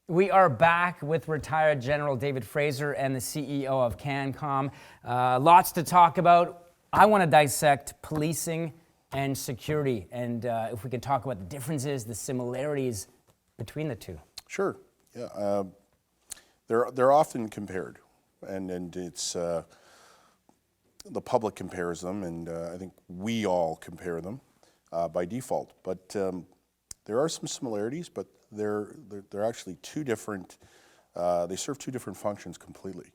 We are back with retired General David Fraser and the CEO of Cancom. Lots to talk about. I want to dissect policing and security, and if we could talk about the differences, the similarities between the two. Sure. Yeah. They're often compared, and it's the public compares them, and I think we all compare them by default. But there are some similarities, but they're actually two different. They serve two different functions completely.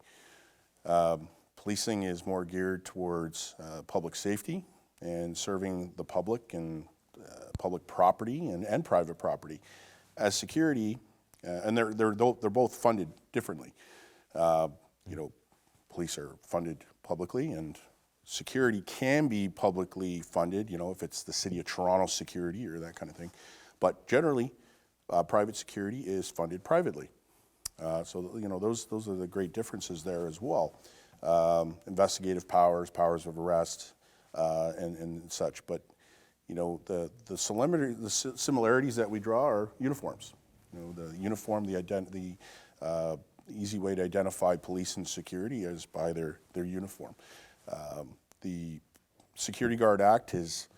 Policing is more geared towards public safety and serving the public and public property and private property. As security, and they're both funded differently. Police are funded publicly, and security can be publicly funded. If it's the City of Toronto security or that kind of thing, but generally, private security is funded privately. So those are the great differences there as well. Investigative powers, powers of arrest, and such. But the similarities that we draw are uniforms. The uniform, the easy way to identify police and security is by their uniform. The Security Guard Act has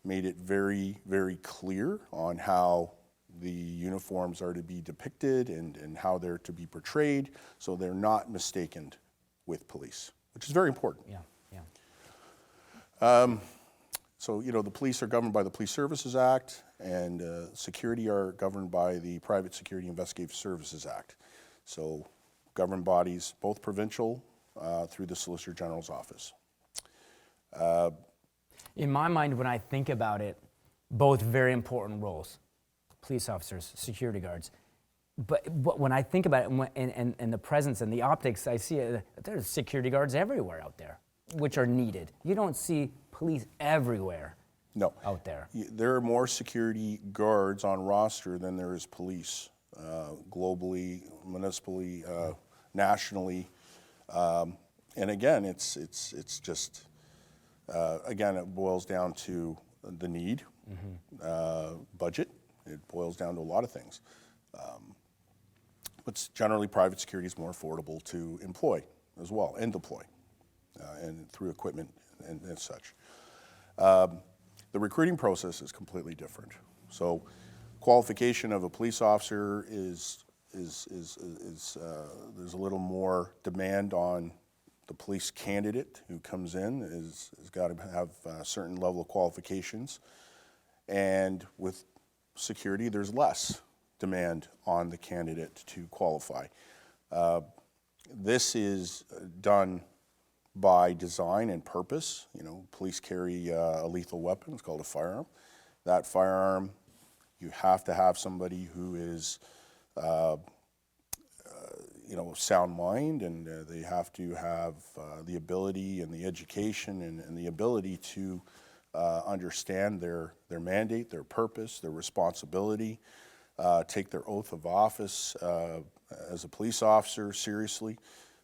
made it very, very clear on how the uniforms are to be depicted and how they're to be portrayed, so they're not mistaken with police, which is very important. Yeah. So the police are governed by the Police Services Act, and security are governed by the Private Security Investigative Services Act. So government bodies, both provincial through the Solicitor General's office. In my mind, when I think about it, both very important roles. Police officers, security guards. But when I think about it and the presence and the optics, I see there's security guards everywhere out there, which are needed. You don't see police everywhere out there. There are more security guards on roster than there is police globally, municipally, nationally. And again, it's just, again, it boils down to the need, budget. It boils down to a lot of things. But generally, private security is more affordable to employ as well and deploy, and through equipment and such. The recruiting process is completely different. So, qualification of a police officer is there's a little more demand on the police candidate who comes in has got to have a certain level of qualifications, and with security, there's less demand on the candidate to qualify. This is done by design and purpose. Police carry a lethal weapon. It's called a firearm. That firearm, you have to have somebody who is, sound mind, and they have to have the ability and the education and the ability to understand their mandate, their purpose, their responsibility, take their oath of office as a police officer seriously.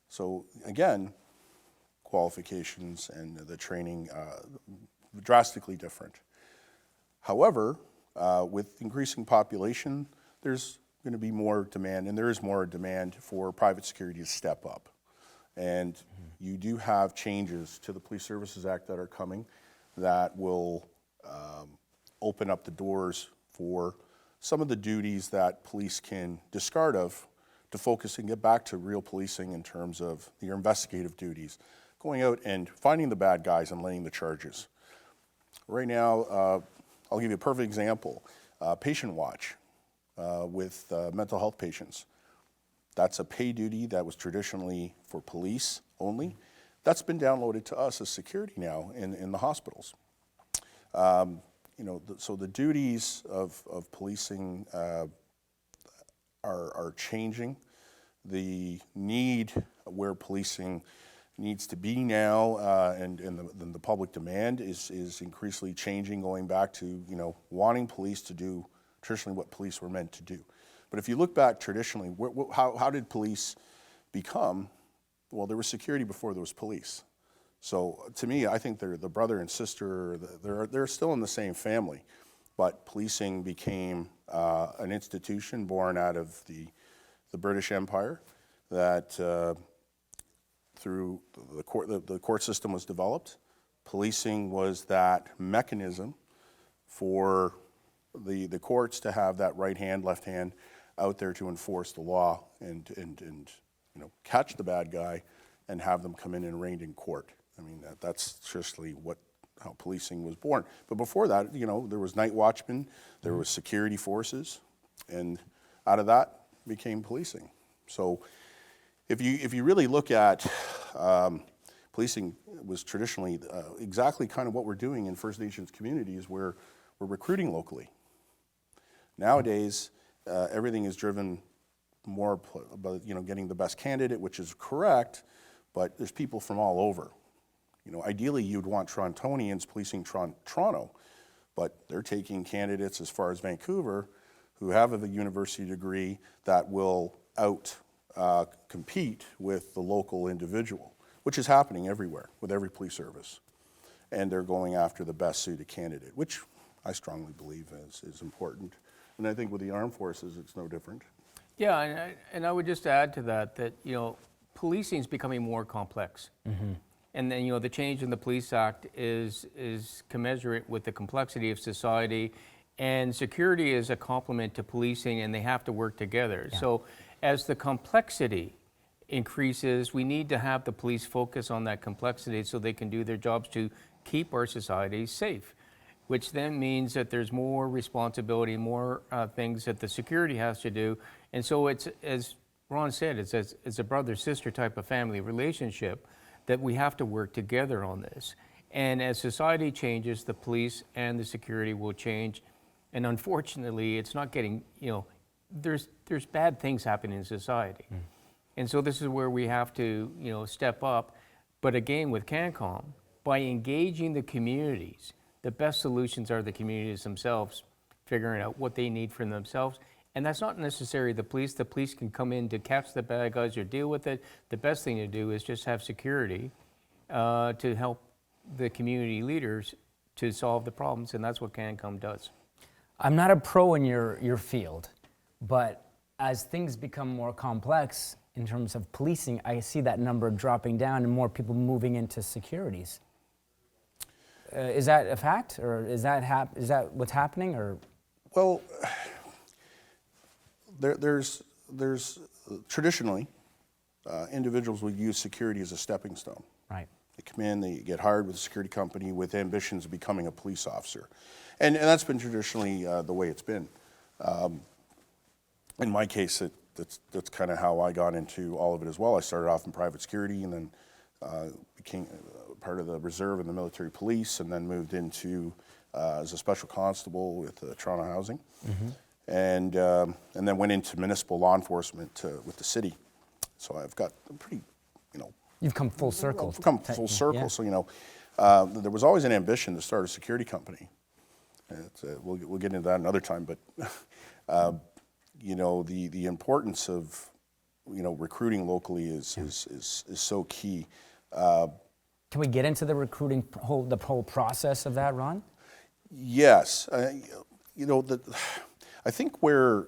So again, qualifications and the training drastically different. However, with increasing population, there's going to be more demand, and there is more demand for private security to step up. And you do have changes to the Police Services Act that are coming that will open up the doors for some of the duties that police can discard of to focus and get back to real policing in terms of your investigative duties, going out and finding the bad guys and laying the charges. Right now, I'll give you a perfect example. Patient watch with mental health patients. That's a pay duty that was traditionally for police only. That's been downloaded to us as security now in the hospitals. So the duties of policing are changing. The need where policing needs to be now, and the public demand is increasingly changing, going back to wanting police to do traditionally what police were meant to do. But if you look back traditionally, how did police become? Well, there was security before there was police. So to me, I think they're the brother and sister. They're still in the same family, but policing became an institution born out of the the British Empire, that through the court system was developed. Policing was that mechanism for the courts to have that right hand, left hand out there to enforce the law and catch the bad guy and have them come in and arraigned in court. I mean, that's justly how policing was born. But before that, there was night watchmen, there was security forces, and out of that became policing. So if you really look at policing was traditionally exactly kind of what we're doing in First Nations communities, where we're recruiting locally. Nowadays, everything is driven more about getting the best candidate, which is correct, but there's people from all over. Ideally you'd want Torontonians policing Toronto, but they're taking candidates as far as Vancouver who have a university degree that will compete with the local individual, which is happening everywhere with every police service. And they're going after the best suited candidate, which I strongly believe is important. And I think with the armed forces, it's no different. Yeah, and I would just add to that, policing is becoming more complex. Mm-hmm. And then, the change in the Police Act is commensurate with the complexity of society, and security is a complement to policing, and they have to work together. Yeah. So as the complexity increases, we need to have the police focus on that complexity so they can do their jobs to keep our society safe, which then means that there's more responsibility, more things that the security has to do. And so it's, as Ron said, it's a brother-sister type of family relationship that we have to work together on this. And as society changes, the police and the security will change. And unfortunately, it's not getting, there's bad things happening in society. Mm. And so this is where we have to, step up. But again, with Cancom, by engaging the communities, the best solutions are the communities themselves, figuring out what they need from themselves. And that's not necessarily the police. The police can come in to catch the bad guys or deal with it. The best thing to do is just have security to help the community leaders to solve the problems, and that's what Cancom does. I'm not a pro in your field, but as things become more complex in terms of policing, I see that number dropping down and more people moving into securities. Is that a fact, or is that what's happening, or? Well, there's traditionally individuals would use security as a stepping stone. Right. They come in, they get hired with a security company with ambitions of becoming a police officer, and that's been traditionally the way it's been. In my case, that's kind of how I got into all of it as well. I started off in private security, and then became part of the reserve in the military police, and then moved into as a special constable with Toronto Housing. Mm-hmm. And then went into municipal law enforcement with the city. So I've got a pretty, You've come full circle. I've come full circle. Yeah. So there was always an ambition to start a security company. We'll get into that another time. But the importance of recruiting locally is so key. Can we get into the recruiting the whole process of that, Ron? Yes. I think where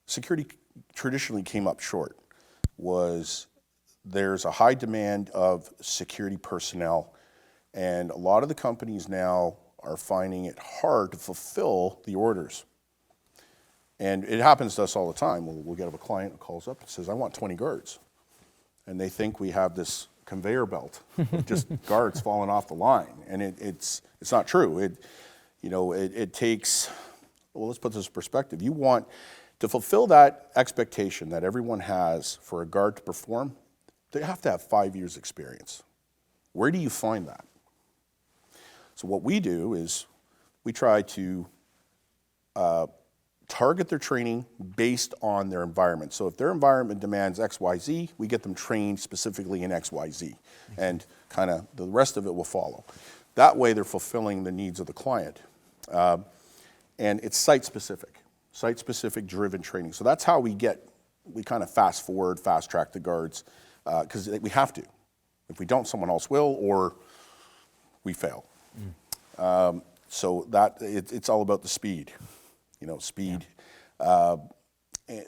security traditionally came up short was there's a high demand of security personnel, and a lot of the companies now are finding it hard to fulfill the orders. And it happens to us all the time. We'll get a client who calls up and says, I want 20 guards. And they think we have this conveyor belt of just guards falling off the line. And it's not true. It takes... Well, let's put this in perspective. You want to fulfill that expectation that everyone has for a guard to perform, they have to have 5 years experience. Where do you find that? So what we do is we try to target their training based on their environment. So if their environment demands XYZ, we get them trained specifically in XYZ, and kind of the rest of it will follow. That way they're fulfilling the needs of the client. And it's site-specific driven training. So that's how we kind of fast track the guards, because we have to. If we don't, someone else will, or we fail. So that it's all about the speed, speed. Yeah.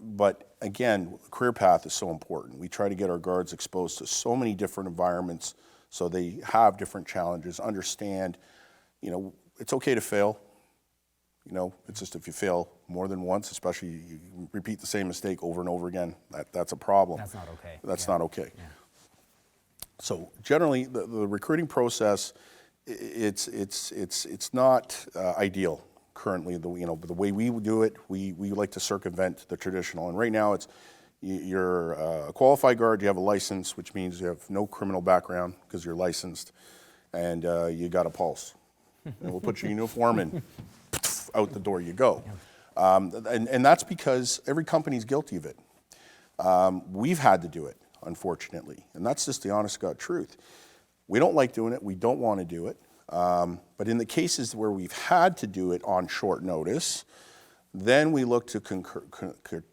But again, career path is so important. We try to get our guards exposed to so many different environments so they have different challenges, understand, it's okay to fail. It's just if you fail more than once, especially you repeat the same mistake over and over again, that's a problem. That's not okay. That's not okay. Yeah. So generally, the recruiting process, it's not ideal currently. The way we do it, we like to circumvent the traditional. And right now, it's you're a qualified guard, you have a license, which means you have no criminal background because you're licensed, and you got a pulse. And we'll put your uniform and out the door you go. And that's because every company's guilty of it. We've had to do it, unfortunately, and that's just the honest God truth. We don't like doing it. We don't want to do it. But in the cases where we've had to do it on short notice, then we look to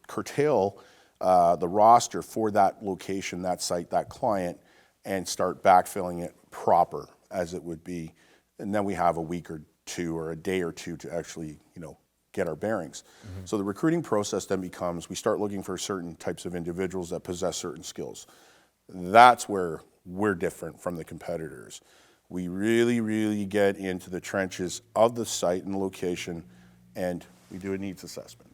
curtail the roster for that location, that site, that client, and start backfilling it proper as it would be. And then we have a week or two or a day or two to actually, get our bearings. Mm-hmm. So the recruiting process then becomes, we start looking for certain types of individuals that possess certain skills. That's where we're different from the competitors. We really, really get into the trenches of the site and the location, and we do a needs assessment.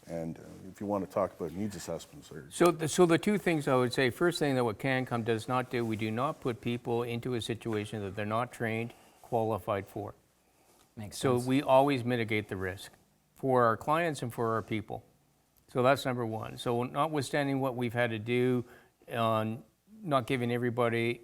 And if you want to talk about needs assessments. So the two things I would say, first thing that what Cancom does not do, we do not put people into a situation that they're not trained, qualified for. Makes So sense. we always mitigate the risk for our clients and for our people. So that's number one. So notwithstanding what we've had to do on not giving everybody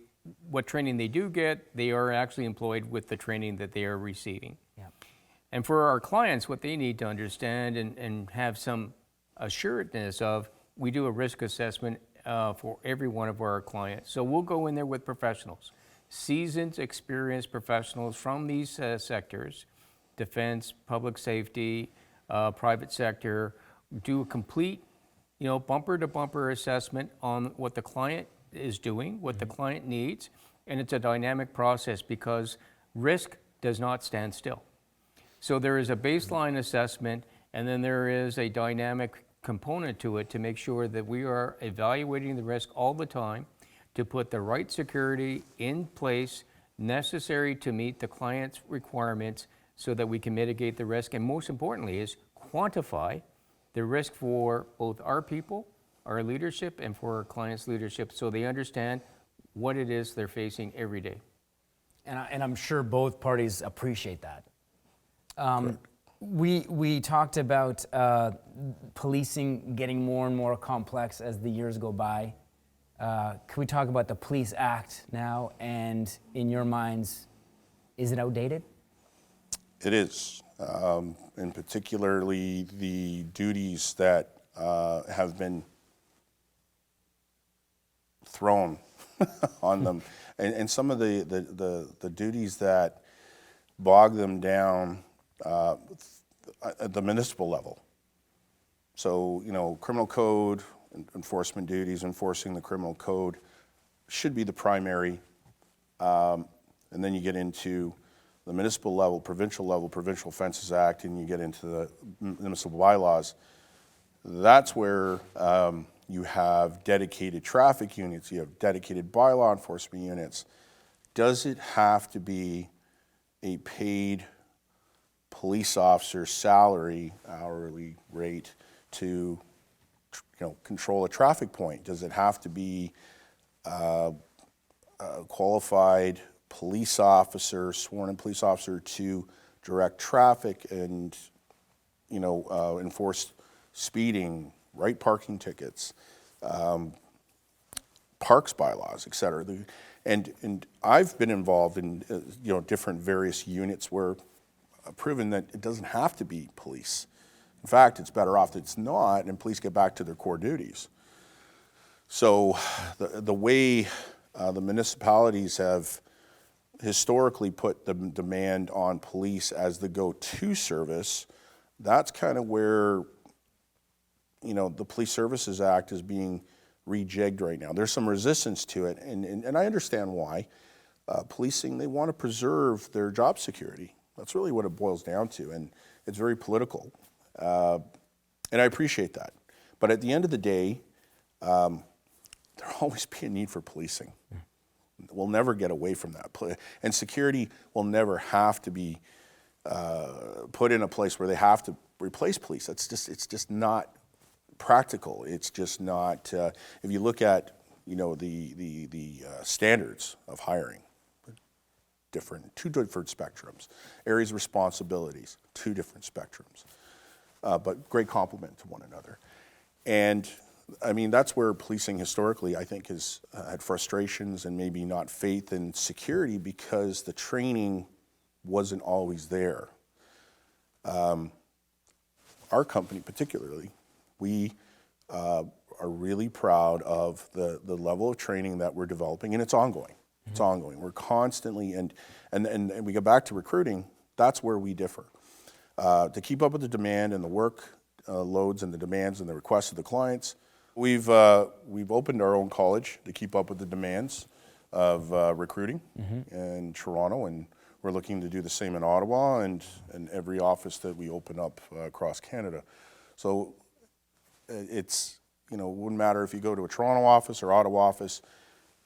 what training they do get, they are actually employed with the training that they are receiving. Yep. And for our clients, what they need to understand and have some assuredness of, we do a risk assessment for every one of our clients. So we'll go in there with professionals, seasoned, experienced professionals from these sectors, defense, public safety, private sector, do a complete, bumper-to-bumper assessment on what the client is doing, what the client needs, and it's a dynamic process because risk does not stand still. So there is a baseline assessment, and then there is a dynamic component to it to make sure that we are evaluating the risk all the time to put the right security in place necessary to meet the client's requirements so that we can mitigate the risk, and most importantly is quantify the risk for both our people, our leadership, and for our clients' leadership so they understand what it is they're facing every day. And I'm sure both parties appreciate that. We talked about policing getting more and more complex as the years go by. Can we talk about the Police Act now? And in your minds, is it outdated? It is, and particularly the duties that have been thrown on them, and some of the duties that bog them down at the municipal level. So, criminal code, enforcement duties, enforcing the criminal code should be the primary. And then you get into the municipal level, Provincial Offences Act, and you get into the municipal bylaws. That's where you have dedicated traffic units, you have dedicated bylaw enforcement units. Does it have to be a paid police officer salary, hourly rate to control a traffic point? Does it have to be a qualified police officer, sworn in police officer to direct traffic and enforce speeding, write parking tickets, parks bylaws, et cetera? And I've been involved in different various units where I've proven that it doesn't have to be police. In fact, it's better off that it's not, and police get back to their core duties. So the way the municipalities have historically put the demand on police as the go-to service, that's kind of where the Police Services Act is being rejigged right now. There's some resistance to it, and I understand why. Policing, they want to preserve their job security. That's really what it boils down to, and it's very political. And I appreciate that. But at the end of the day, there'll always be a need for policing. We'll never get away from that. And security will never have to be put in a place where they have to replace police. It's just not practical. It's just not. If you look at the standards of hiring, two different spectrums. Areas of responsibilities, two different spectrums. But great complement to one another. And I mean, that's where policing historically, I think, has had frustrations and maybe not faith in security because the training wasn't always there. Our company particularly, we are really proud of the level of training that we're developing, and it's ongoing. It's ongoing. We're constantly, and we go back to recruiting, that's where we differ. To keep up with the demand and the work loads and the demands and the requests of the clients, we've opened our own college to keep up with the demands of recruiting in Toronto, and we're looking to do the same in Ottawa and every office that we open up across Canada. So it's, it wouldn't matter if you go to a Toronto office or Ottawa office,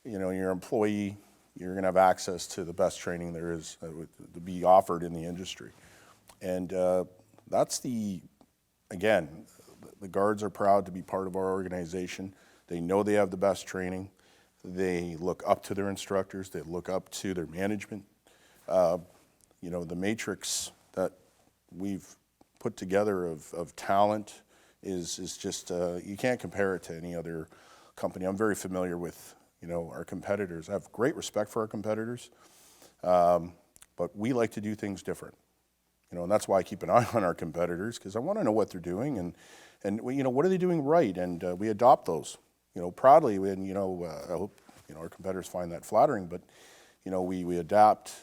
your employee, you're going to have access to the best training there is to be offered in the industry. And that's again, the guards are proud to be part of our organization. They know they have the best training. They look up to their instructors. They look up to their management. The matrix that we've put together of talent is just, you can't compare it to any other company. I'm very familiar with, our competitors. I have great respect for our competitors, but we like to do things different. And that's why I keep an eye on our competitors, because I want to know what they're doing and what are they doing right, and we adopt those, proudly. And I hope our competitors find that flattering, but we adapt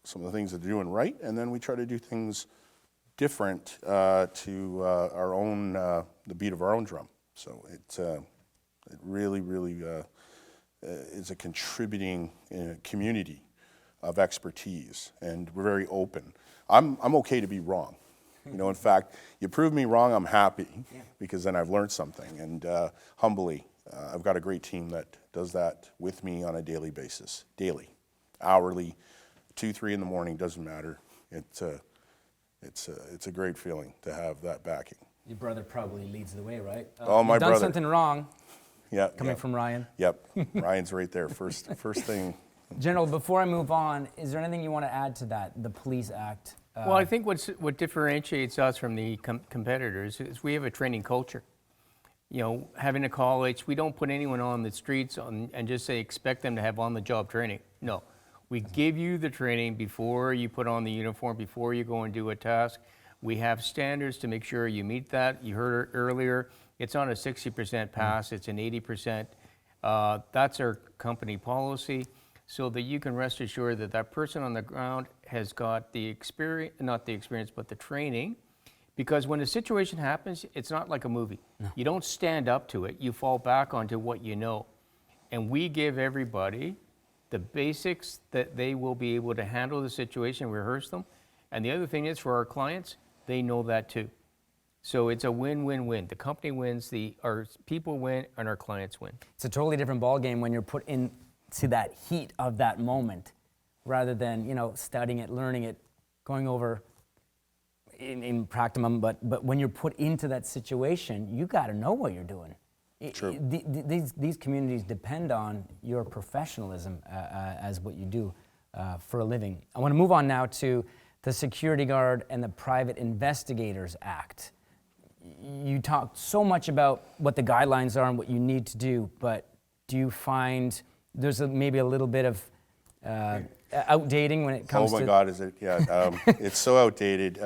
some of the things that they're doing right, and then we try to do things different to our own the beat of our own drum. So it really is a contributing community of expertise, and we're very open. I'm okay to be wrong. In fact, you prove me wrong, I'm happy, because then I've learned something. And humbly, I've got a great team that does that with me on a daily basis, hourly, 2, 3 in the morning, doesn't matter. It's a great feeling to have that backing. Your brother probably leads the way, right? Oh, my you've done brother. something wrong. Yeah. Coming from Ryan. Yep. Ryan's right there. First thing. General, before I move on, is there anything you want to add to that, the Police Act? Well, I think what differentiates us from the competitors is we have a training culture. Having a college, we don't put anyone on the streets and just say expect them to have on-the-job training. No. We give you the training before you put on the uniform, before you go and do a task. We have standards to make sure you meet that. You heard earlier, it's not a 60% pass, it's an 80%. That's our company policy, so that you can rest assured that that person on the ground has got the experience, not the experience, but the training. Because when a situation happens, it's not like a movie. No. You don't stand up to it, you fall back onto what you know. And we give everybody the basics that they will be able to handle the situation, rehearse them. And the other thing is, for our clients, they know that too. So it's a win-win-win. The company wins, our people win, and our clients win. It's a totally different ballgame when you're put into that heat of that moment, rather than studying it, learning it, going over in practicum. But when you're put into that situation, you got to know what you're doing. True. These communities depend on your professionalism as what you do for a living. I want to move on now to the Security Guard and the Private Investigators Act. You talked so much about what the guidelines are and what you need to do, but do you find there's maybe a little bit of outdating when it comes to... Oh my God, is it? Yeah, it's so outdated.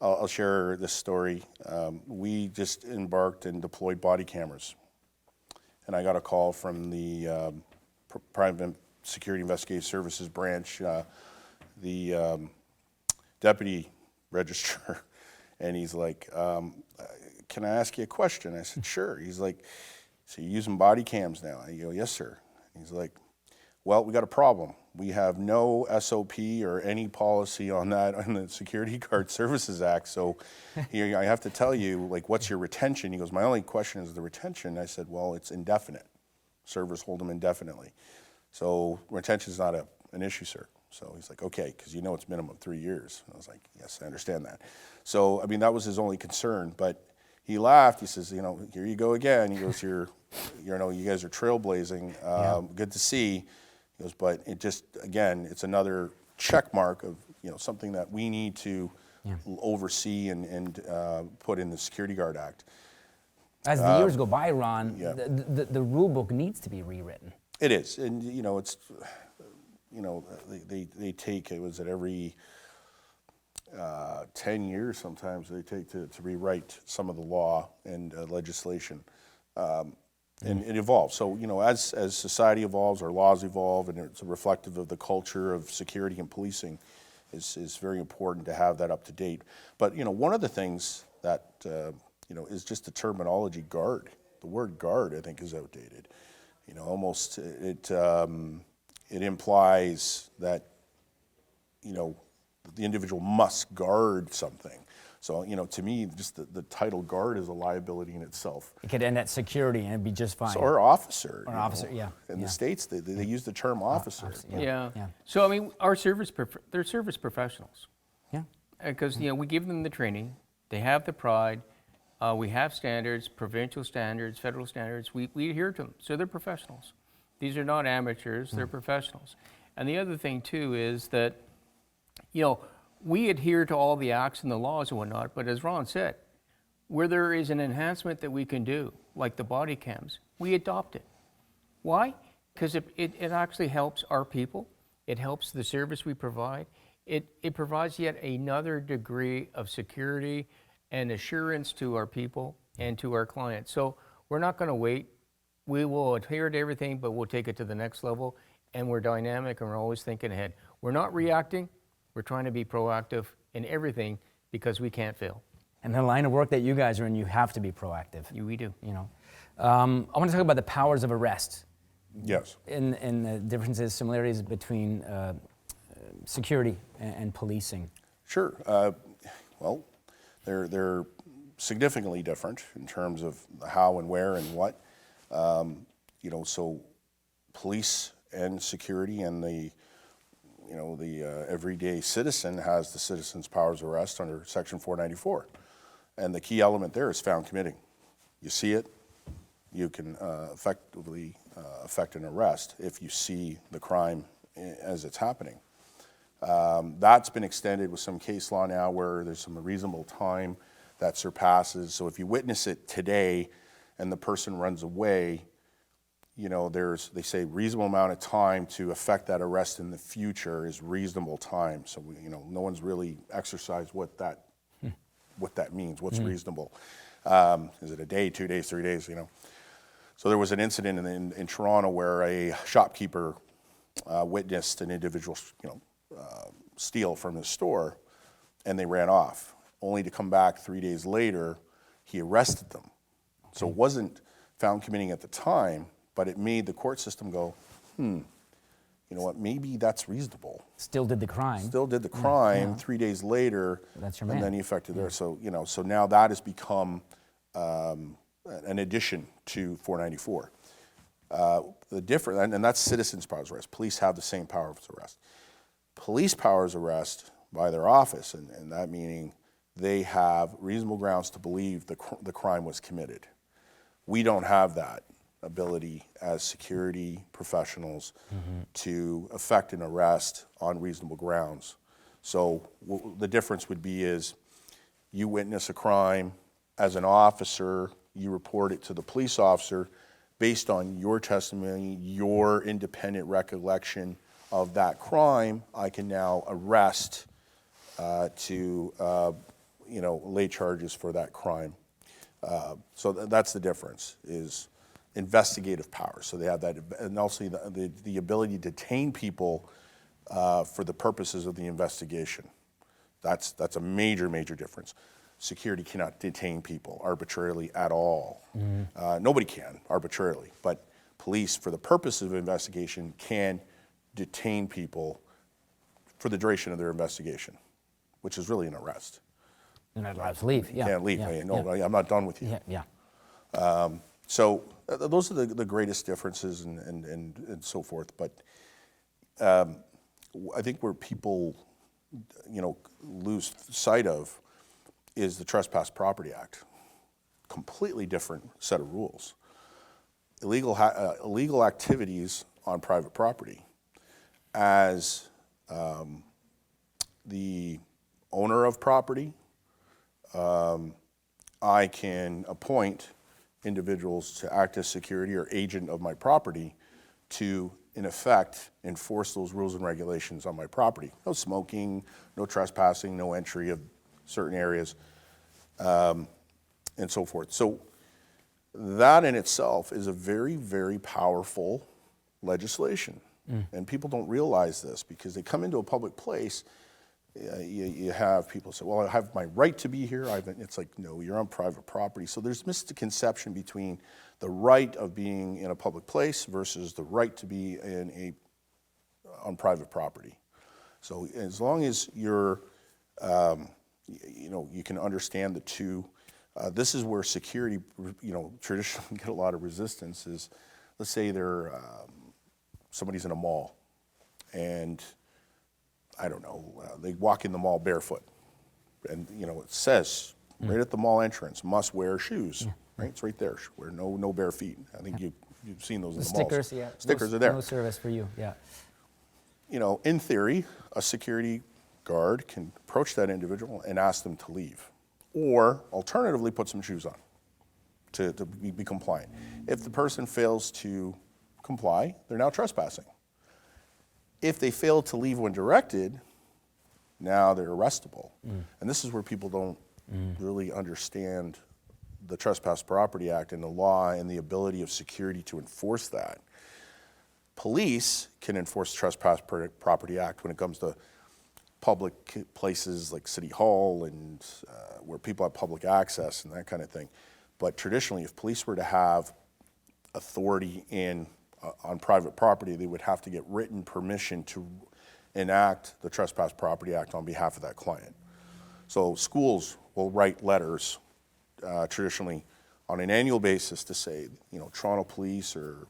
I'll share this story. We just embarked and deployed body cameras. And I got a call from the Private Security Investigative Services branch, the deputy registrar, and he's like, can I ask you a question? I said, sure. He's like, so you're using body cams now? I go, yes, sir. He's like, well, we got a problem. We have no SOP or any policy on that on the Security Guard Services Act. So here I have to tell you, like, what's your retention? He goes, my only question is the retention. I said, well, it's indefinite. Servers hold them indefinitely. So retention is not an issue, sir. So he's like, okay, because you know it's minimum 3 years. And I was like, yes, I understand that. So, I mean, that was his only concern. But he laughed. He says, you know, here you go again. He goes, you know, you guys are trailblazing. Good to see. He goes, but it just, again, it's another check mark of, you know, something that we need to oversee and put in the Security Guard Act. As the years go by, Ron, the rule book needs to be rewritten. It is, and you know, it's, you know, they take, it was at every 10 years sometimes they take to rewrite some of the law and legislation, and it evolves. So, you know, as society evolves, our laws evolve, and it's reflective of the culture of security and policing is very important to have that up to date. But, you know, one of the things that, you know, is just the terminology guard. The word guard, I think, is outdated. You know, almost it implies that, you know, the individual must guard something. So, you know, to me, just the title guard is a liability in itself. It could end at security and it'd be just fine. So, or officer. Or officer, yeah. In the States, they use the term officer. Yeah. So, I mean, they're service professionals. Yeah. Because, you know, we give them the training, they have the pride, we have standards, provincial standards, federal standards, we adhere to them, so they're professionals. These are not amateurs, they're professionals. And the other thing too is that, you know, we adhere to all the acts and the laws and whatnot, but as Ron said, where there is an enhancement that we can do, like the body cams, we adopt it. Why? Because it actually helps our people, it helps the service we provide, it provides yet another degree of security and assurance to our people and to our clients. So we're not going to wait. We will adhere to everything, but we'll take it to the next level. And we're dynamic and we're always thinking ahead. We're not reacting. We're trying to be proactive in everything because we can't fail. And the line of work that you guys are in, you have to be proactive. We do. You know, I want to talk about the powers of arrest. Yes. And the differences, similarities between security and policing. Sure. Well, they're significantly different in terms of how and where and what. You know, so police and security and the everyday citizen has the citizen's powers of arrest under Section 494. And the key element there is found committing. You see it, you can effectively effect an arrest if you see the crime as it's happening. That's been extended with some case law now where there's some reasonable time that surpasses. So if you witness it today and the person runs away, you know, they say reasonable amount of time to effect that arrest in the future is reasonable time. So, you know, no one's really exercised what that means, what's reasonable. Is it a day, 2 days, 3 days, you know? So there was an incident in Toronto where a shopkeeper witnessed an individual, you know, steal from his store, and they ran off, only to come back 3 days later. He arrested them. So it wasn't found committing at the time, but it made the court system go, you know what, maybe that's reasonable. Still did the crime. 3 days later, That's your and man. then he effected there. So, you know, so now that has become an addition to 494. The difference, and that's citizens' powers of arrest. Police have the same powers of arrest. Police powers of arrest by their office, and that meaning they have reasonable grounds to believe the crime was committed. We don't have that ability as security professionals to effect an arrest on reasonable grounds. So the difference would be is you witness a crime as an officer, you report it to the police officer based on your testimony, your independent recollection of that crime. I can now arrest to you know, lay charges for that crime. So that's the difference, is investigative powers. So they have that, and also the ability to detain people for the purposes of the investigation. That's a major difference. Security cannot detain people arbitrarily at all. Nobody can arbitrarily, but police, for the purpose of investigation, can detain people for the duration of their investigation, which is really an arrest. You're not allowed to leave. Yeah. Can't leave. Yeah. Hey, no, Yeah. I'm not done with you. Yeah. Yeah. So those are the greatest differences and so forth. But I think where people, lose sight of is the Trespass Property Act. Completely different set of rules. Illegal activities on private property. As the owner of property, I can appoint individuals to act as security or agent of my property to, in effect, enforce those rules and regulations on my property. No smoking, no trespassing, no entry of certain areas, and so forth. So that in itself is a very, very powerful legislation. And people don't realize this because they come into a public place. You have people say, well, I have my right to be here. It's like, no, you're on private property. So there's misconception between the right of being in a public place versus the right to be on private property. So as long as you're, you can understand the two, this is where security, traditionally get a lot of resistance is, let's say somebody's in a mall and I don't know, they walk in the mall barefoot. And, it says right at the mall entrance, must wear shoes, right? It's right there, wear no bare feet. I think you've seen those in the malls. Stickers, yeah. Stickers are there. No service for you, yeah. In theory, a security guard can approach that individual and ask them to leave. Or alternatively, put some shoes on to be compliant. If the person fails to comply, they're now trespassing. If they fail to leave when directed, now they're arrestable. And this is where people don't really understand the Trespass Property Act and the law and the ability of security to enforce that. Police can enforce the Trespass Property Act when it comes to public places like City Hall and where people have public access and that kind of thing. But traditionally, if police were to have authority on private property, they would have to get written permission to enact the Trespass Property Act on behalf of that client. So schools will write letters traditionally on an annual basis to say, Toronto Police or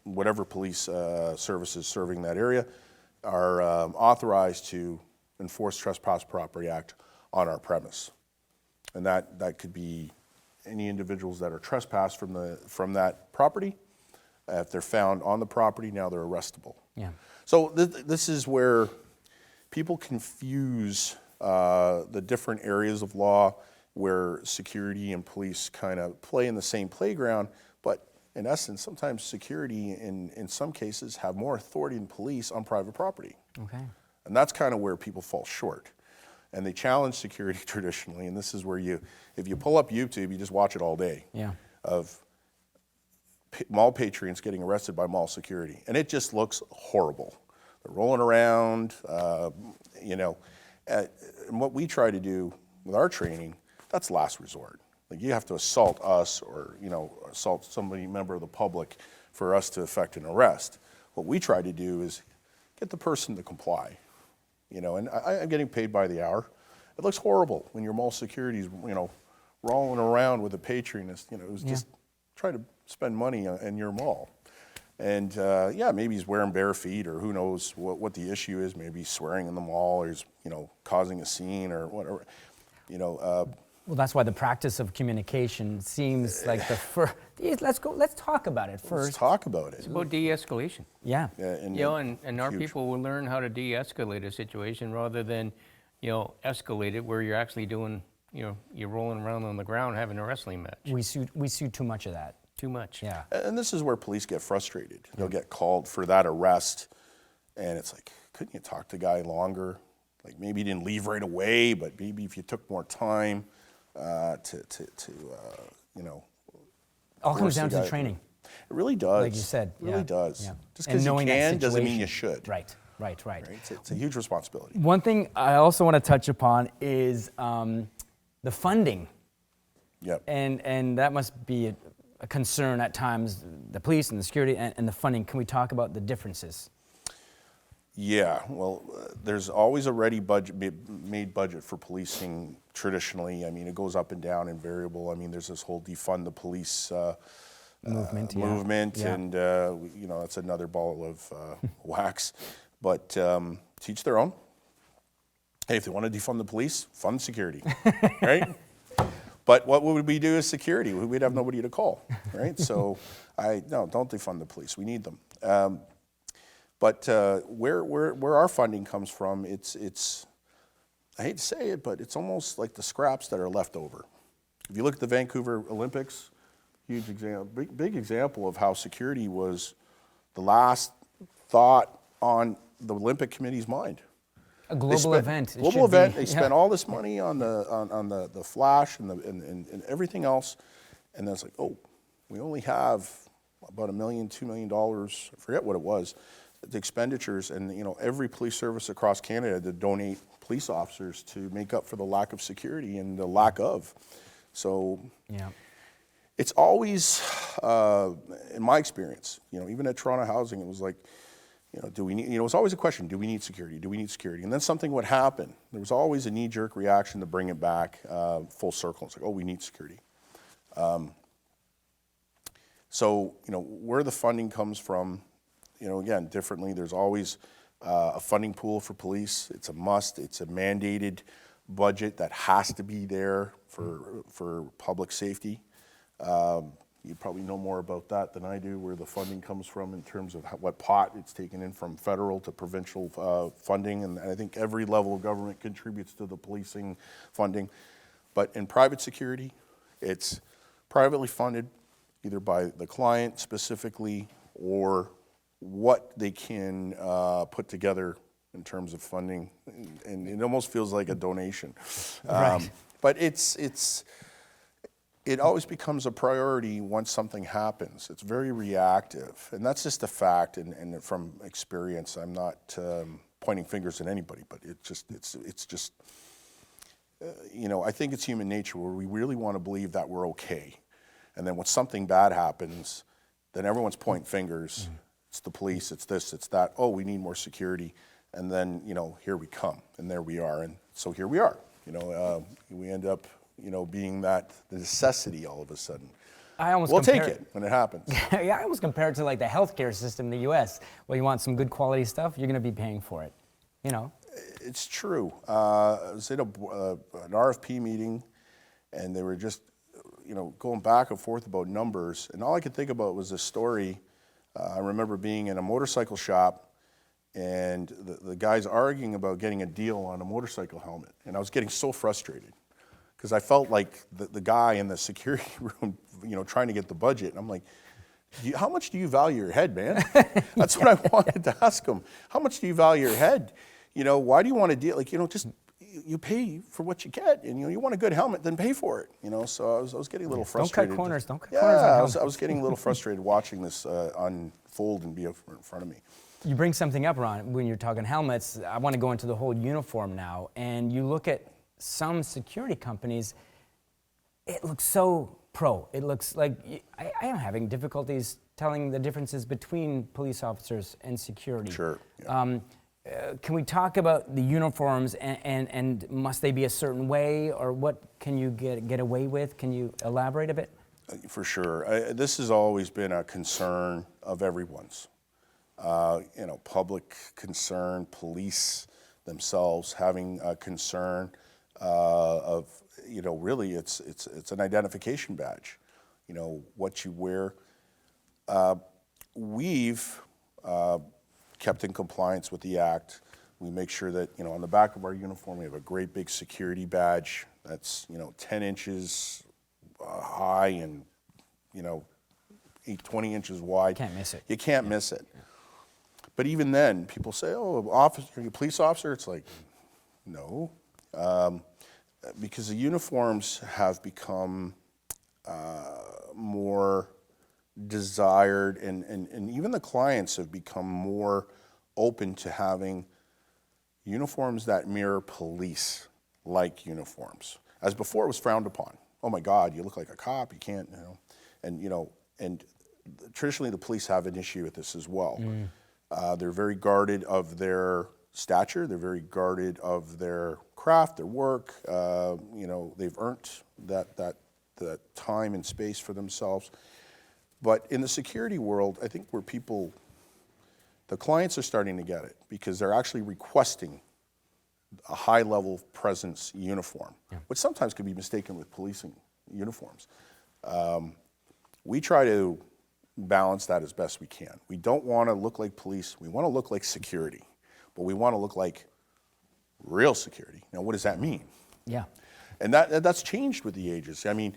whatever police services serving that area are authorized to enforce Trespass Property Act on our premise. And that could be any individuals that are trespassed from that property. If they're found on the property, now they're arrestable. Yeah. So this is where people confuse the different areas of law where security and police kind of play in the same playground, but in essence, sometimes security in some cases have more authority than police on private property. Okay. And that's kind of where people fall short. And they challenge security traditionally, and this is where if you pull up YouTube, you just watch it all day. Yeah. Of mall patrons getting arrested by mall security. And it just looks horrible. They're rolling around, and what we try to do with our training, that's last resort. Like you have to assault us or, assault somebody, member of the public for us to effect an arrest. What we try to do is get the person to comply, and I'm getting paid by the hour. It looks horrible when your mall security's, rolling around with a patron. It was just trying to spend money in your mall. And maybe he's wearing bare feet or who knows what the issue is. Maybe he's swearing in the mall or he's, causing a scene or whatever, Well, that's why the practice of communication seems like the first. Let's talk about it first. Let's talk about it. It's about de-escalation. Yeah. And our huge. people will learn how to de-escalate a situation rather than, escalate it where you're actually doing, you're rolling around on the ground having a wrestling match. We see too much of that. Too much. Yeah. And this is where police get frustrated. They'll get called for that arrest, and it's like, couldn't you talk to the guy longer? Like maybe he didn't leave right away, but maybe if you took more time All comes down to the training. It really does. Like you said. It really does. Yeah. Just And because you knowing that can doesn't mean situation. you should. Right. It's a huge responsibility. One thing I also want to touch upon is the funding. Yep. And that must be a concern at times, the police and the security and the funding. Can we talk about the differences? Yeah, well, there's always a ready budget, made budget for policing traditionally. I mean, it goes up and down and variable. I mean, there's this whole defund the police Movement, yeah. movement, Yeah. and you know, that's another ball of wax. But teach their own. Hey, if they want to defund the police, fund security, right? But what would we do as security? We'd have nobody to call, right? So, no, don't defund the police. We need them. But where our funding comes from, it's I hate to say it, but it's almost like the scraps that are left over. If you look at the Vancouver Olympics, huge example, big example of how security was the last thought on the Olympic Committee's mind. A global event. It Global should be, event. They yeah. spent all this money on the flash and everything else, and then it's like, oh, we only have about $1 million, $2 million. I forget what it was. The expenditures, and you know, every police service across Canada had to donate police officers to make up for the lack of security and the lack of. So, Yeah. it's always, in my experience, you know, even at Toronto Housing, it was like, you know, do we need? You know, it was always a question: do we need security? Do we need security? And then something would happen. There was always a knee-jerk reaction to bring it back full circle. It's like, oh, we need security. So, you know, where the funding comes from. You know, again, differently, there's always a funding pool for police. It's a must. It's a mandated budget that has to be there for public safety. You probably know more about that than I do, where the funding comes from in terms of what pot it's taken in from federal to provincial funding. And I think every level of government contributes to the policing funding. But in private security, it's privately funded either by the client specifically or what they can put together in terms of funding, and it almost feels like a donation. Right. But it always becomes a priority once something happens. It's very reactive, and that's just a fact. And from experience, I'm not pointing fingers at anybody, but it's just you know, I think it's human nature where we really want to believe that we're okay, and then when something bad happens, then everyone's pointing fingers. It's the police, it's this, it's that. Oh, we need more security. And then, you know, here we come, and there we are. And so here we are. You know, we end up, you know, being the necessity all of a sudden. We'll take it when it happens. Yeah, I almost compare it to like the healthcare system in the U.S. Well, you want some good quality stuff, you're going to be paying for it, you know. It's true. I was at an RFP meeting, and they were just, you know, going back and forth about numbers. And all I could think about was this story. I remember being in a motorcycle shop, and the guys arguing about getting a deal on a motorcycle helmet. And I was getting so frustrated because I felt like the guy in the security room, you know, trying to get the budget. And I'm like, how much do you value your head, man? That's what I wanted to ask him. How much do you value your head? You know, why do you want a deal? Like, you know, just you pay for what you get, and you know, you want a good helmet, then pay for it. You know, so I was getting a little frustrated. Don't cut corners. Don't cut Yeah, corners. I was getting a little frustrated watching this unfold and be in front of me. You bring something up, Ron, when you're talking helmets. I want to go into the whole uniform now. And you look at some security companies, it looks so pro. It looks like, I am having difficulties telling the differences between police officers and security. Sure. Yeah. Can we talk about the uniforms and must they be a certain way, or what can you get away with? Can you elaborate a bit? For sure. This has always been a concern of everyone's. You know, public concern, police themselves having a concern of, you know, really it's an identification badge. You know, what you wear. We've kept in compliance with the Act. We make sure that, you know, on the back of our uniform, we have a great big security badge that's, you know, 10 inches high and, you know, 20 inches wide. Can't miss it. You can't miss it. But even then, people say, oh, officer, are you a police officer? It's like, no. Because the uniforms have become more desired, and even the clients have become more open to having uniforms that mirror police-like uniforms. As before, it was frowned upon. Oh my God, you look like a cop. You can't, you know, and traditionally the police have an issue with this as well. They're very guarded of their stature. They're very guarded of their craft, their work. They've earned that time and space for themselves. But in the security world, I think where the clients are starting to get it because they're actually requesting a high-level presence uniform, which sometimes can be mistaken with policing uniforms. We try to balance that as best we can. We don't want to look like police. We want to look like security, but we want to look like real security. Now, what does that mean? Yeah. And that's changed with the ages. I mean,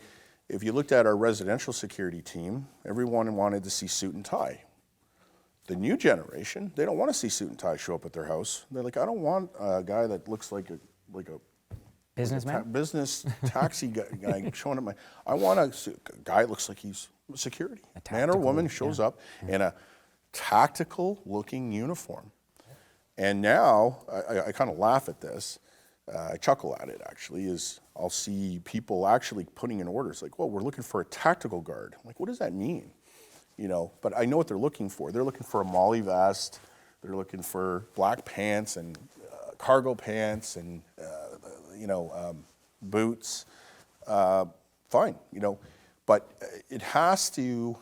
if you looked at our residential security team, everyone wanted to see suit and tie. The new generation, they don't want to see suit and tie show up at their house. They're like, I don't want a guy that looks like a Businessman? business taxi guy showing up. I want a guy that looks like he's security. Man or woman shows up in a tactical looking uniform. And now, I kind of laugh at this. I chuckle at it actually, is I'll see people actually putting in orders like, well, we're looking for a tactical guard. I'm like, what does that mean? But I know what they're looking for. They're looking for a molly vest. They're looking for black pants and cargo pants and, boots. Fine, but it has to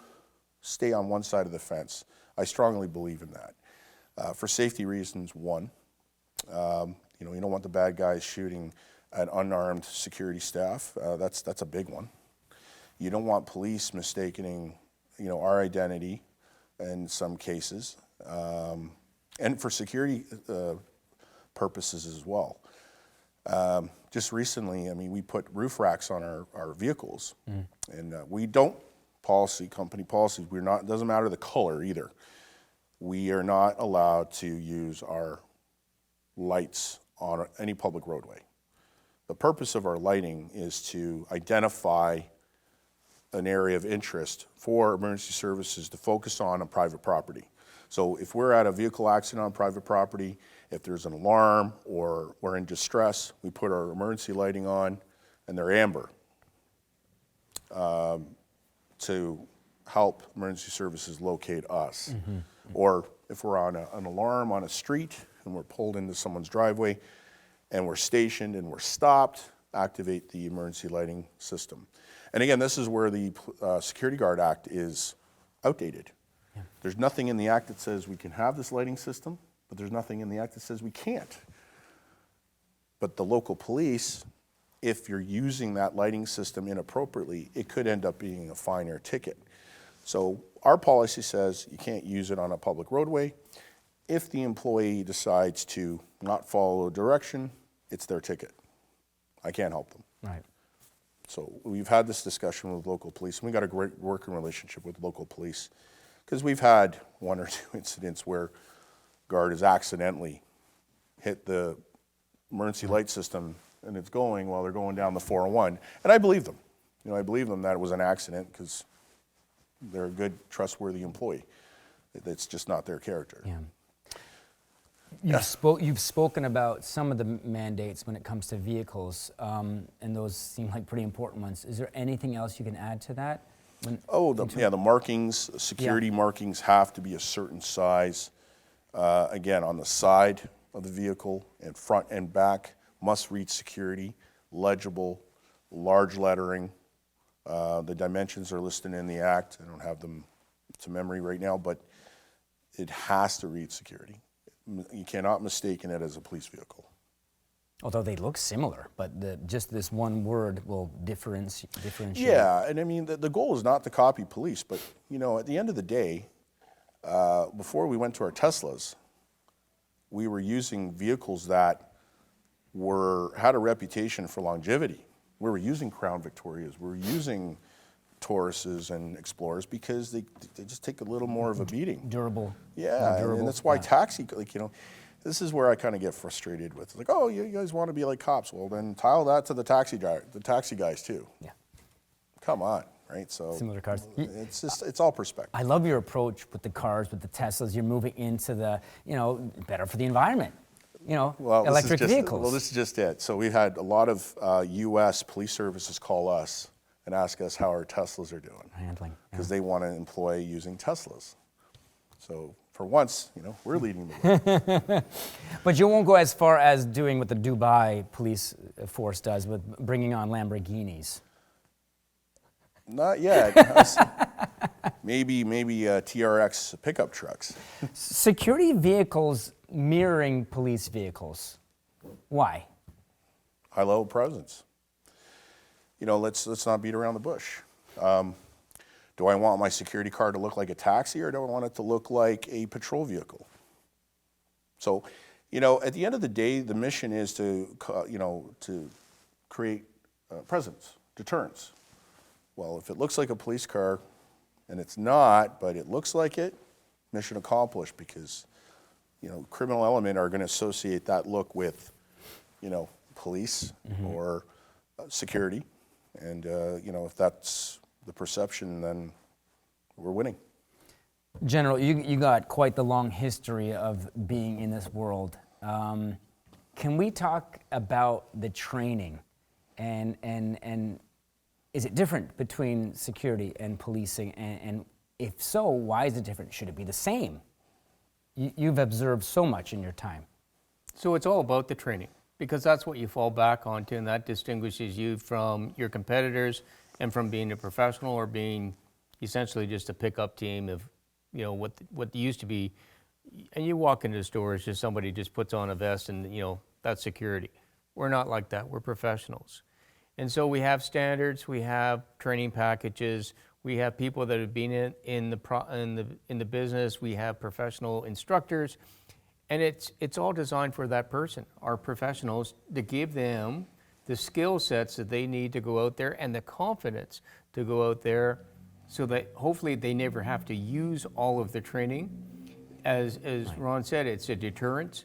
stay on one side of the fence. I strongly believe in that. For safety reasons, one, you don't want the bad guys shooting at unarmed security staff. That's a big one. You don't want police mistaking our identity in some cases, and for security purposes as well. Just recently, we put roof racks on our vehicles, and we don't company policies, it doesn't matter the color either. We are not allowed to use our lights on any public roadway. The purpose of our lighting is to identify an area of interest for emergency services to focus on private property. So if we're at a vehicle accident on private property, if there's an alarm or we're in distress, we put our emergency lighting on and they're amber to help emergency services locate us. Or if we're on an alarm on a street and we're pulled into someone's driveway and we're stationed and we're stopped, activate the emergency lighting system. And again, this is where the Security Guard Act is outdated. Yeah. There's nothing in the Act that says we can have this lighting system, but there's nothing in the Act that says we can't. But the local police, if you're using that lighting system inappropriately, it could end up being a fine or a ticket. So our policy says you can't use it on a public roadway. If the employee decides to not follow direction, it's their ticket. I can't help them. Right. So we've had this discussion with local police, and we've got a great working relationship with local police because we've had one or two incidents where guard has accidentally hit the emergency light system and it's going while they're going down the 401. And I believe them. I believe them that it was an accident because they're a good, trustworthy employee. It's just not their character. Yeah. You've spoken about some of the mandates when it comes to vehicles, and those seem like pretty important ones. Is there anything else you can add to that? The markings, security markings have to be a certain size. Again, on the side of the vehicle and front and back must read security, legible, large lettering. The dimensions are listed in the Act. I don't have them to memory right now, but it has to read security. You cannot mistake it as a police vehicle. Although they look similar, but just this one word will differentiate. Yeah, and the goal is not to copy police, but at the end of the day, before we went to our Teslas, we were using vehicles that had a reputation for longevity. We were using Crown Victorias, we were using Tauruses and Explorers because they just take a little more of a beating. Durable. Yeah, durable. And that's why taxi, this is where I kind of get frustrated with. It's like, oh, you guys want to be like cops? Well, then tile that to the taxi guys too. Yeah. Come on, right? So similar cars. It's all perspective. I love your approach with the cars, with the Teslas. You're moving into the, better for the environment. Electric vehicles. Well, this is just it. So we've had a lot of U.S. police services call us and ask us how our Teslas are doing. Handling. Because they want to employ using Teslas. So for once, we're leading the way. But you won't go as far as doing what the Dubai police force does with bringing on Lamborghinis. Not yet. Maybe TRX pickup trucks. Security vehicles mirroring police vehicles. Why? High level presence. Let's not beat around the bush. Do I want my security car to look like a taxi, or do I want it to look like a patrol vehicle? So, at the end of the day, the mission is to create presence, deterrence. Well, if it looks like a police car, and it's not, but it looks like it, mission accomplished, because, criminal element are going to associate that look with, police or security. And, if that's the perception, then we're winning. General, you got quite the long history of being in this world. Can we talk about the training and is it different between security and policing? And if so, why is it different? Should it be the same? You've observed so much in your time. So it's all about the training, because that's what you fall back onto, and that distinguishes you from your competitors and from being a professional or being essentially just a pickup team of, what used to be. And you walk into the store, it's just somebody just puts on a vest and, that's security. We're not like that. We're professionals. And so we have standards, we have training packages, we have people that have been in the business, we have professional instructors, and it's all designed for that person, our professionals, to give them the skill sets that they need to go out there and the confidence to go out there, so that hopefully they never have to use all of the training. As Ron said, it's a deterrent.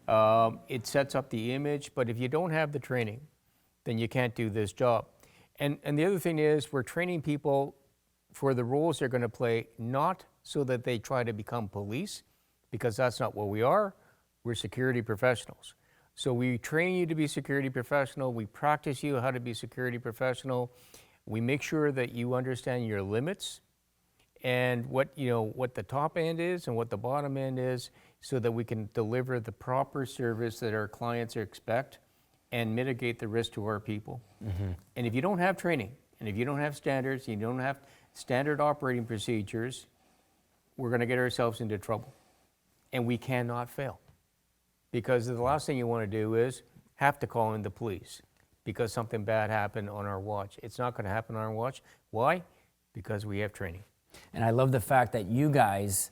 It sets up the image, but if you don't have the training, then you can't do this job. And the other thing is, we're training people for the roles they're going to play, not so that they try to become police, because that's not what we are. We're security professionals. So we train you to be security professional. We practice you how to be security professional. We make sure that you understand your limits and what the top end is and what the bottom end is, so that we can deliver the proper service that our clients expect and mitigate the risk to our people. And if you don't have training, and if you don't have standards, you don't have standard operating procedures, we're going to get ourselves into trouble. And we cannot fail. Because the last thing you want to do is have to call in the police because something bad happened on our watch. It's not going to happen on our watch. Why? Because we have training. And I love the fact that you guys,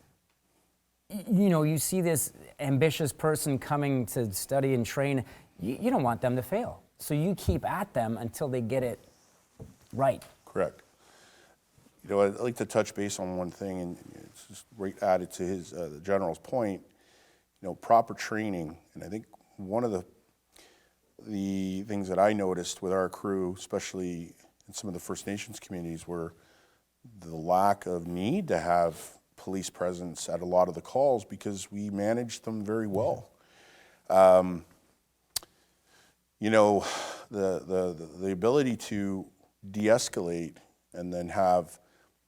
you see this ambitious person coming to study and train, you don't want them to fail. So you keep at them until they get it right. Correct. I'd like to touch base on one thing, and it's just right added to the general's point. Proper training, and I think one of the things that I noticed with our crew, especially in some of the First Nations communities, were the lack of need to have police presence at a lot of the calls, because we managed them very well. The ability to de-escalate and then have,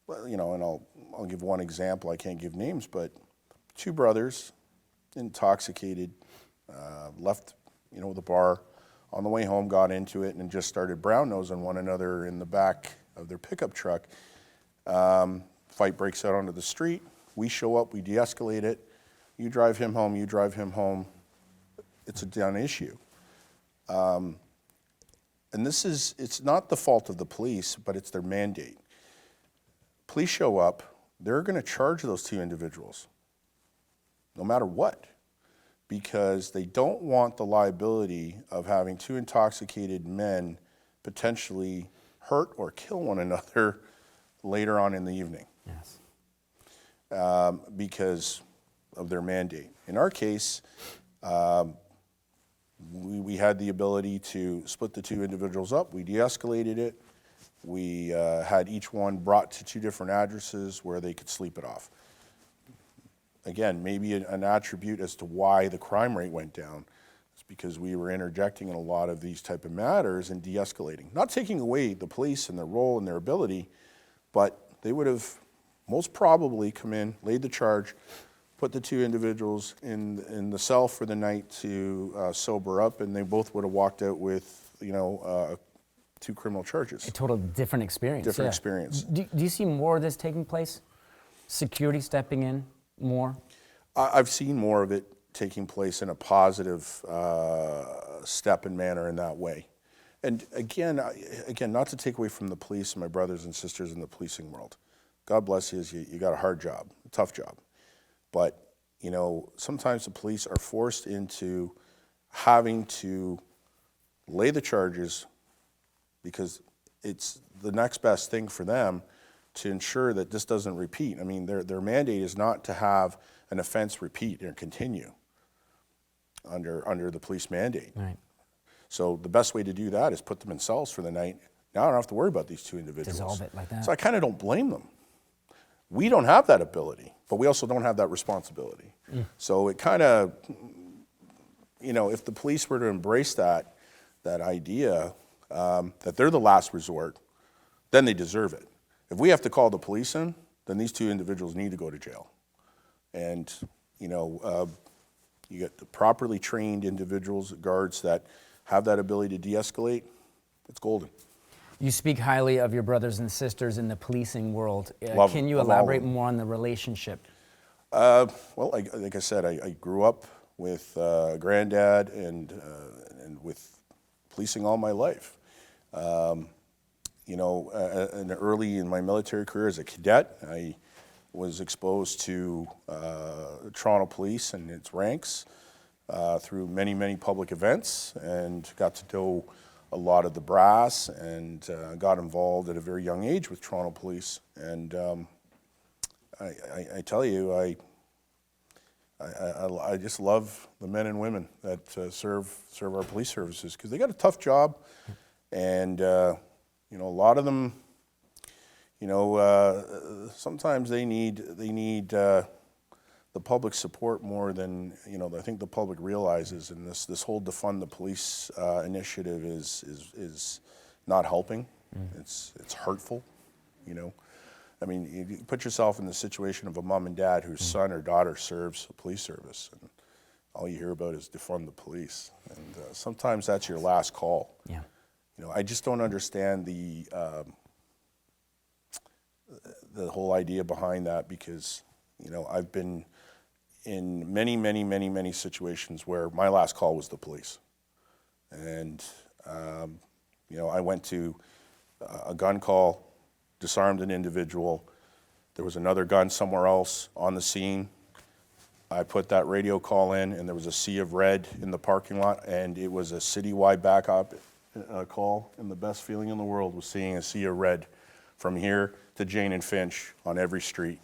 and I'll give one example. I can't give names, but two brothers, intoxicated, left, the bar, on the way home, got into it and just started brown-nosing one another in the back of their pickup truck. Fight breaks out onto the street. We show up, we de-escalate it. You drive him home, you drive him home. It's a done issue. And it's not the fault of the police, but it's their mandate. Police show up, they're going to charge those two individuals, no matter what, because they don't want the liability of having two intoxicated men potentially hurt or kill one another later on in the evening. Yes. Because of their mandate. In our case, we had the ability to split the two individuals up. We de-escalated it. We had each one brought to two different addresses where they could sleep it off. Again, maybe an attribute as to why the crime rate went down. It's because we were interjecting in a lot of these type of matters and de-escalating. Not taking away the police and their role and their ability, but they would have most probably come in, laid the charge, put the two individuals in the cell for the night to sober up, and they both would have walked out with, 2 criminal charges. A total different experience. Different yeah. experience. Do you see more of this taking place? Security stepping in more? I've seen more of it taking place in a positive step and manner in that way. And again, not to take away from the police and my brothers and sisters in the policing world. God bless you, you got a hard job, a tough job. But, sometimes the police are forced into having to lay the charges because it's the next best thing for them to ensure that this doesn't repeat. I mean, their mandate is not to have an offense repeat or continue under the police mandate. Right. So the best way to do that is put them in cells for the night. Now I don't have to worry about these 2 individuals. Dissolve it like that. So I kind of don't blame them. We don't have that ability, but we also don't have that responsibility. So it kind of, if the police were to embrace that idea that they're the last resort, then they deserve it. If we have to call the police in, then these 2 individuals need to go to jail. And, you get the properly trained individuals, guards that have that ability to de-escalate. It's golden. You speak highly of your brothers and sisters in the policing world. Can you love all of elaborate them. more on the relationship? Well, like I said, I grew up with granddad and with policing all my life. Early in my military career as a cadet, I was exposed to Toronto Police and its ranks through many, many public events, and got to know a lot of the brass, and got involved at a very young age with Toronto Police. And I tell you, I just love the men and women that serve our police services, because they got a tough job, and a lot of them, sometimes they need the public support more than I think the public realizes. And this whole defund the police initiative is not helping. It's hurtful. I mean, you put yourself in the situation of a mom and dad whose son or daughter serves a police service, and all you hear about is defund the police. And sometimes that's your last call. Yeah. I just don't understand the whole idea behind that, because I've been in many, many, many, many situations where my last call was the police. And I went to a gun call, disarmed an individual. There was another gun somewhere else on the scene. I put that radio call in, and there was a sea of red in the parking lot, and it was a citywide backup call. And the best feeling in the world was seeing a sea of red from here to Jane and Finch on every street.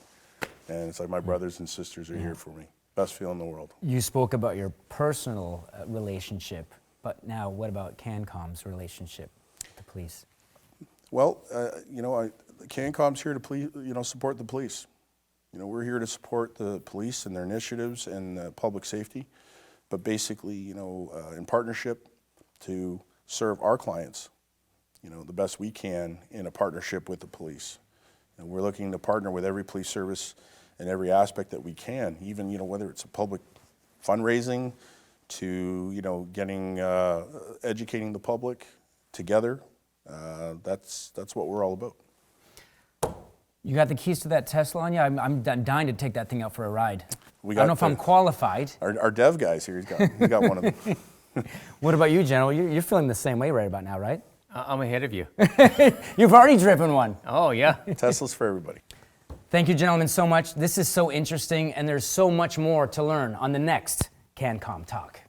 And it's like my brothers and sisters are here for me. Best feeling in the world. You spoke about your personal relationship, but now what about Cancom's relationship with the police? Well, Cancom's here to support the police. We're here to support the police and their initiatives and public safety, but basically, in partnership to serve our clients, the best we can in a partnership with the police. And we're looking to partner with every police service in every aspect that we can, even, whether it's a public fundraising to, getting, educating the public together. That's what we're all about. You got the keys to that Tesla on you? I'm dying to take that thing out for a ride. I don't know if I'm qualified. Our dev guy's here. He's got one of them. What about you, General? You're feeling the same way right about now, right? I'm ahead of you. You've already driven one. Oh, yeah. Tesla's for everybody. Thank you, gentlemen, so much. This is so interesting, and there's so much more to learn on the next Cancom Talk.